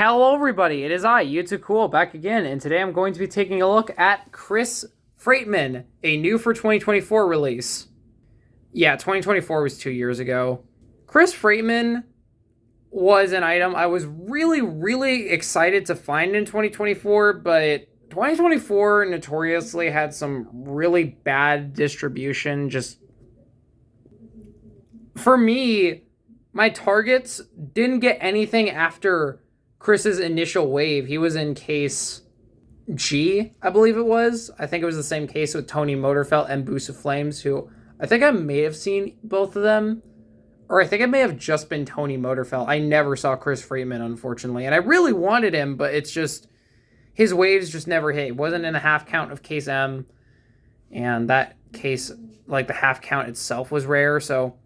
Hello everybody, it is I, YouTube Cool, back again, and today I'm going to be taking a look at Chris Freightman, a new for 2024 release. Yeah, 2024 was 2 years ago. Chris Freightman was an item I was really excited to find in 2024, but 2024 notoriously had some really bad distribution. Just, for me, my targets didn't get anything after Chris's initial wave. He was in case G, I believe it was. I think it was the same case with Tony Motorfelt and Boost of Flames, who I think I may have seen both of them. Or I think it may have just been Tony Motorfelt. I never saw Chris Freightman, unfortunately. And I really wanted him, but it's just, his waves just never hit. It wasn't in the half count of case M. And that case, like the half count itself was rare, so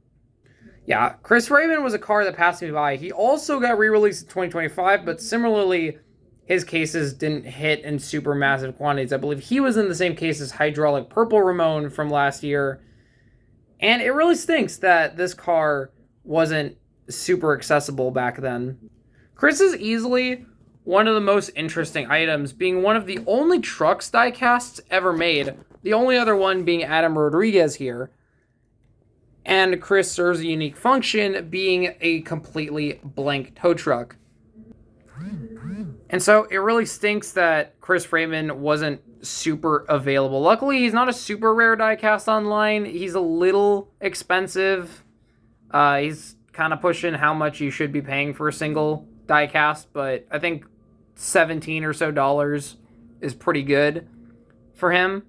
yeah, Chris Freightman was a card that passed me by. He also got re-released in 2025, but similarly, his cases didn't hit in super massive quantities. I believe he was in the same case as Hydraulic Purple Ramon from last year. And it really stinks that this car wasn't super accessible back then. Chris is easily one of the most interesting items, being one of the only trucks diecasts ever made. The only other one being Adam Rodriguez here. And Chris serves a unique function, being a completely blank tow truck. And so it really stinks that Chris Freightman wasn't super available. Luckily, he's not a super rare diecast online. He's a little expensive. He's kind of pushing how much you should be paying for a single diecast, but I think $17 or so is pretty good for him.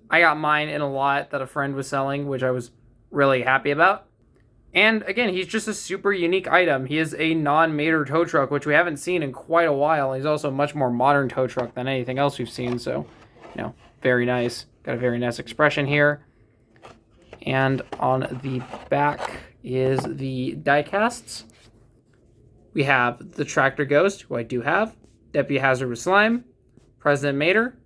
I got mine in a lot that a friend was selling, which I was really happy about. And again, he's just a super unique item. He is a non-mater tow truck, which we haven't seen in quite a while. He's also a much more modern tow truck than anything else we've seen, so, you know, very nice. Got a very nice expression here. And on the back is the diecasts. We have the Tractor Ghost, who I do have, Deputy Hazard with Slime, President Mater,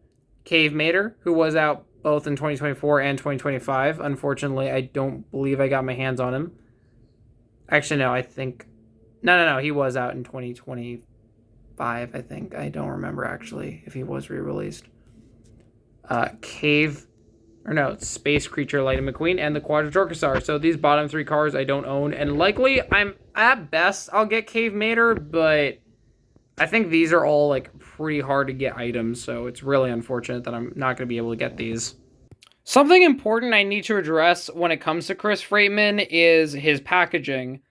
Cave Mater, who was out both in 2024 and 2025. Unfortunately, I don't believe I got my hands on him. Actually, no, I think... No, he was out in 2025, I think. I don't remember, actually, if he was re-released. Space Creature, Lightning McQueen, and the Quadratorkasaur. So these bottom three cars I don't own, and likely, at best, I'll get Cave Mater, but I think these are all, like, pretty hard to get items, so it's really unfortunate that I'm not going to be able to get these. Something important I need to address when it comes to Chris Freightman is his packaging.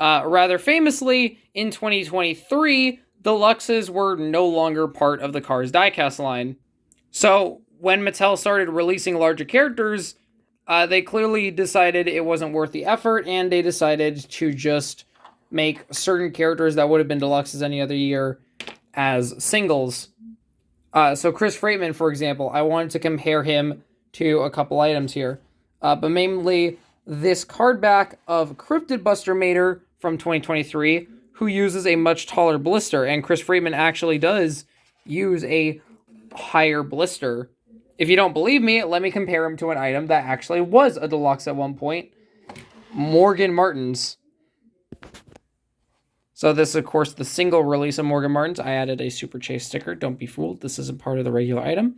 Rather famously, in 2023, deluxes were no longer part of the car's diecast line. So, when Mattel started releasing larger characters, they clearly decided it wasn't worth the effort, and they decided to just make certain characters that would have been deluxes any other year as singles. So Chris Freightman, for example, I wanted to compare him to a couple items here. But mainly this card back of Cryptid Buster Mater from 2023, who uses a much taller blister. And Chris Freightman actually does use a higher blister. If you don't believe me, let me compare him to an item that actually was a deluxe at one point. Morgan Martin's. So this is, of course, the single release of Morgan Martin's. I added a Super Chase sticker. Don't be fooled. This isn't part of the regular item.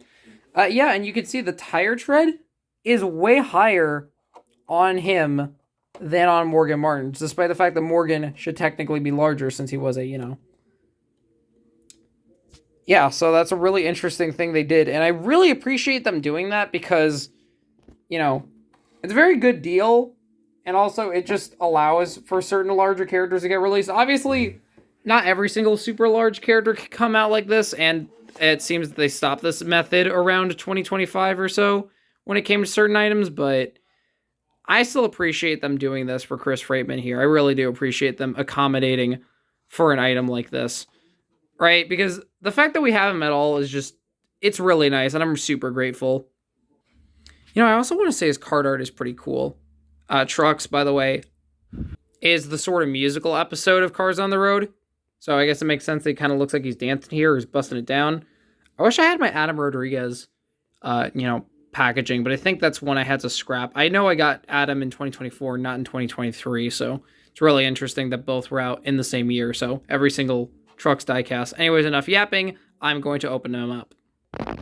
Yeah, and you can see the tire tread is way higher on him than on Morgan Martin's, despite the fact that Morgan should technically be larger since he was a, Yeah, so that's a really interesting thing they did. And I really appreciate them doing that because, it's a very good deal. And also, it just allows for certain larger characters to get released. Obviously, not every single super large character can come out like this, and it seems that they stopped this method around 2025 or so when it came to certain items, but I still appreciate them doing this for Chris Freightman here. I really do appreciate them accommodating for an item like this, right? Because the fact that we have him at all is just, it's really nice, and I'm super grateful. I also want to say his card art is pretty cool. Trucks, by the way, is the sort of musical episode of Cars on the Road. So I guess it makes sense that he kind of looks like he's dancing here or he's busting it down. I wish I had my Adam Rodriguez, packaging, but I think that's one I had to scrap. I know I got Adam in 2024, not in 2023, so it's really interesting that both were out in the same year. So every single trucks diecast. Anyways, enough yapping. I'm going to open them up.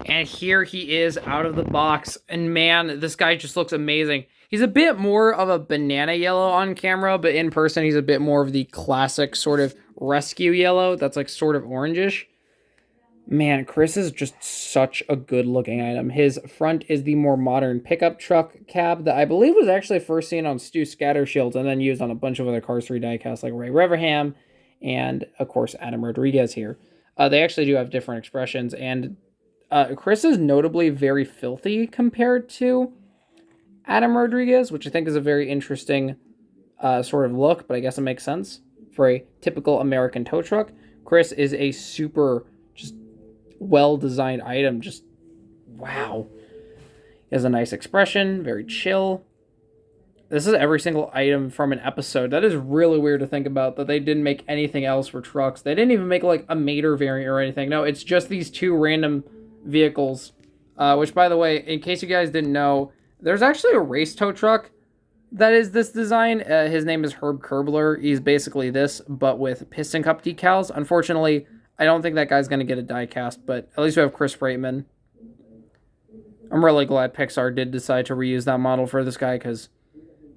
And here he is out of the box. And man, this guy just looks amazing. He's a bit more of a banana yellow on camera, but in person, he's a bit more of the classic sort of rescue yellow that's like sort of orangish. Man, Chris is just such a good looking item. His front is the more modern pickup truck cab that I believe was actually first seen on Stu Scattershield's and then used on a bunch of other Cars 3 diecasts like Ray Reverham and, of course, Adam Rodriguez here. They actually do have different expressions, and Chris is notably very filthy compared to Adam Rodriguez, which I think is a very interesting sort of look, but I guess it makes sense for a typical American tow truck. Chris is a super just well-designed item. Just wow. He has a nice expression, very chill. This is every single item from an episode. That is really weird to think about, that they didn't make anything else for trucks. They didn't even make like a Mater variant or anything. No, it's just these two random vehicles, which, by the way, in case you guys didn't know, there's actually a race tow truck that is this design. His name is Herb Kerbler. He's basically this, but with piston cup decals. Unfortunately, I don't think that guy's going to get a die cast, but at least we have Chris Freightman. I'm really glad Pixar did decide to reuse that model for this guy, because,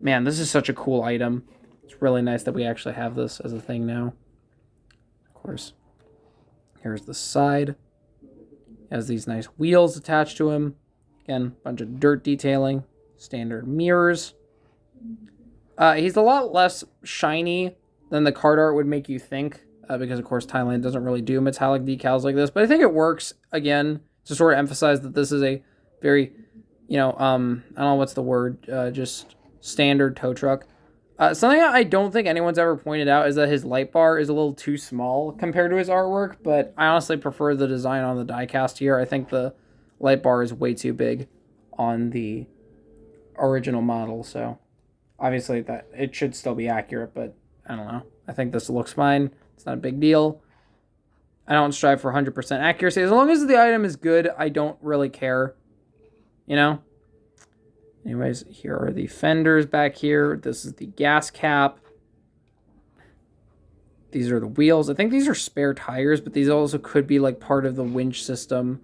man, this is such a cool item. It's really nice that we actually have this as a thing now. Of course, here's the side. Has these nice wheels attached to him. Again, bunch of dirt detailing. Standard mirrors. He's a lot less shiny than the card art would make you think, because, of course, Thailand doesn't really do metallic decals like this. But I think it works, again, to sort of emphasize that this is a very, I don't know what's the word, just standard tow truck. Something I don't think anyone's ever pointed out is that his light bar is a little too small compared to his artwork, but I honestly prefer the design on the diecast here. I think the light bar is way too big on the original model, so obviously that it should still be accurate, but I don't know. I think this looks fine. It's not a big deal. I don't strive for 100% accuracy. As long as the item is good, I don't really care, Anyways, here are the fenders back here. This is the gas cap. These are the wheels. I think these are spare tires, but these also could be like part of the winch system.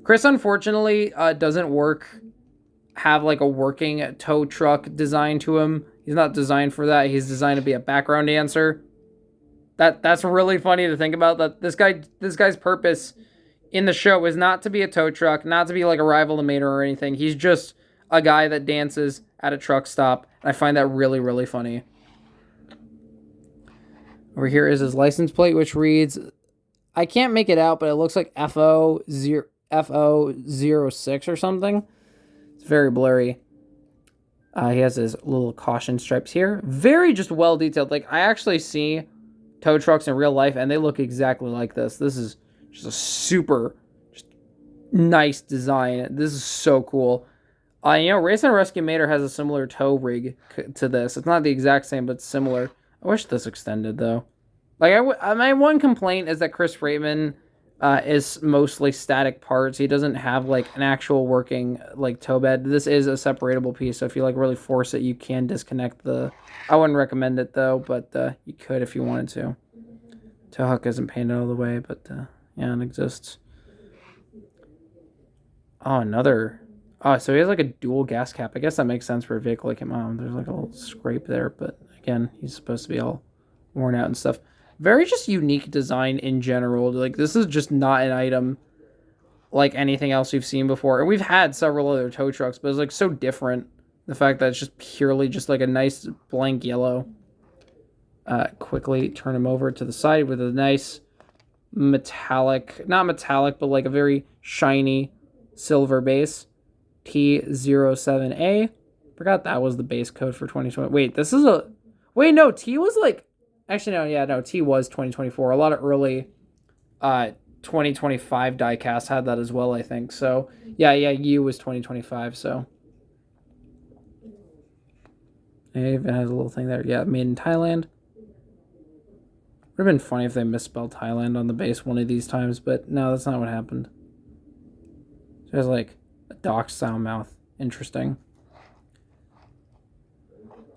Chris, unfortunately, doesn't have like a working tow truck design to him. He's not designed for that. He's designed to be a background dancer. That's really funny to think about, that this guy's purpose in the show is not to be a tow truck, not to be like a rival to Mater or anything. He's just a guy that dances at a truck stop. And I find that really, really funny. Over here is his license plate, which reads, I can't make it out, but it looks like FO06 or something. It's very blurry. He has his little caution stripes here. Very just well detailed. Like, I actually see tow trucks in real life, and they look exactly like this. This is just a super just nice design. This is so cool. Race and Rescue Mater has a similar tow rig to this. It's not the exact same, but similar. I wish this extended, though. Like, my one complaint is that Chris Freightman is mostly static parts. He doesn't have, like, an actual working, like, tow bed. This is a separatable piece, so if you, like, really force it, you can disconnect the... I wouldn't recommend it, though, but you could if you wanted to. Tow hook isn't painted all the way, but, yeah, it exists. Oh, another... Oh, so he has like a dual gas cap. I guess that makes sense for a vehicle like him. There's like a little scrape there, but again, he's supposed to be all worn out and stuff. Very just unique design in general. Like, this is just not an item like anything else we've seen before. And we've had several other tow trucks, but it's like so different. The fact that it's just purely just like a nice blank yellow. Quickly turn him over to the side with a nice metallic, not metallic, but like a very shiny silver base. T07A. Forgot that was the base code for 2020. Wait, this is a... Wait, no, T was like... Actually, no, yeah, no, T was 2024. A lot of early 2025 diecast had that as well, I think. So, yeah, U was 2025, so... It even has a little thing there. Yeah, made in Thailand. Would have been funny if they misspelled Thailand on the base one of these times, but no, that's not what happened. So it has like a dock style mouth. Interesting.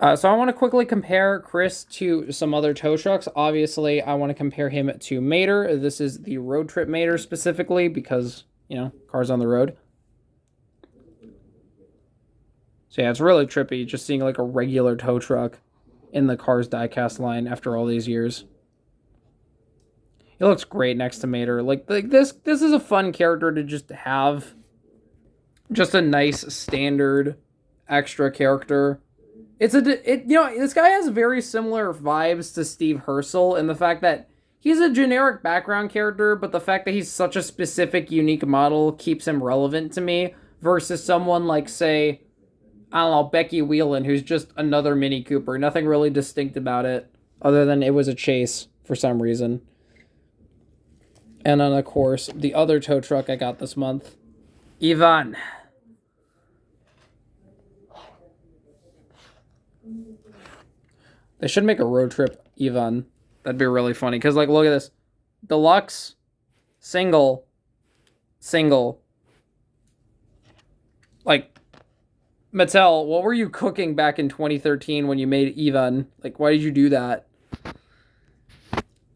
So I want to quickly compare Chris to some other tow trucks. Obviously, I want to compare him to Mater. This is the road trip Mater specifically because, cars on the road. So yeah, it's really trippy just seeing like a regular tow truck in the Cars diecast line after all these years. It looks great next to Mater. Like this is a fun character to just have. Just a nice standard extra character. This guy has very similar vibes to Steve Herschel in the fact that he's a generic background character, but the fact that he's such a specific, unique model keeps him relevant to me versus someone like, say, I don't know, Becky Whelan, who's just another Mini Cooper. Nothing really distinct about it other than it was a chase for some reason. And then, of course, the other tow truck I got this month, Ivan. They should make a road trip Ivan. That'd be really funny. Because, like, look at this. Deluxe, single. Like, Mattel, what were you cooking back in 2013 when you made Ivan? Like, why did you do that?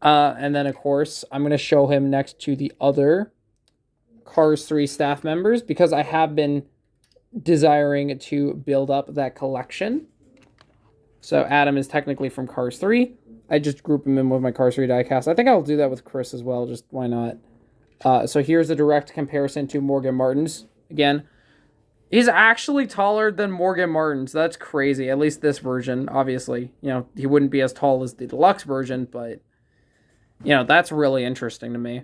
And then, of course, I'm going to show him next to the other Cars 3 staff members because I have been desiring to build up that collection. So Adam is technically from Cars 3. I just group him in with my Cars 3 diecast. I think I'll do that with Chris as well. Just why not? So here's a direct comparison to Morgan Martins. Again, he's actually taller than Morgan Martins. That's crazy. At least this version, obviously. He wouldn't be as tall as the deluxe version, but, that's really interesting to me.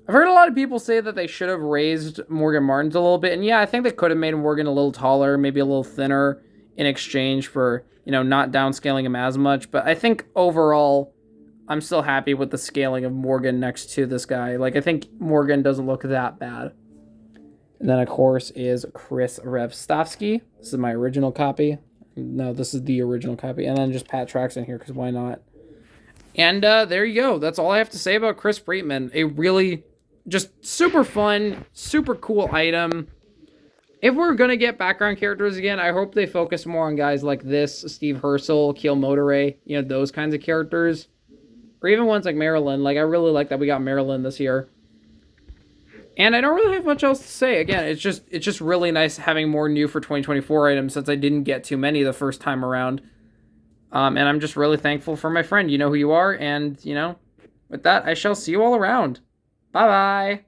I've heard a lot of people say that they should have raised Morgan Martins a little bit. And yeah, I think they could have made Morgan a little taller, maybe a little thinner in exchange for, not downscaling him as much. But I think overall, I'm still happy with the scaling of Morgan next to this guy. Like, I think Morgan doesn't look that bad. And then, of course, is Chris Revstovsky. This is my original copy. No, this is the original copy. And then just Pat Trax in here, because why not? And there you go. That's all I have to say about Chris Freightman. A really just super fun, super cool item. If we're going to get background characters again, I hope they focus more on guys like this, Steve Herschel, Keel Motorray, those kinds of characters. Or even ones like Marilyn. Like, I really like that we got Marilyn this year. And I don't really have much else to say. Again, it's just really nice having more new for 2024 items since I didn't get too many the first time around. And I'm just really thankful for my friend. You know who you are. And, with that, I shall see you all around. Bye-bye.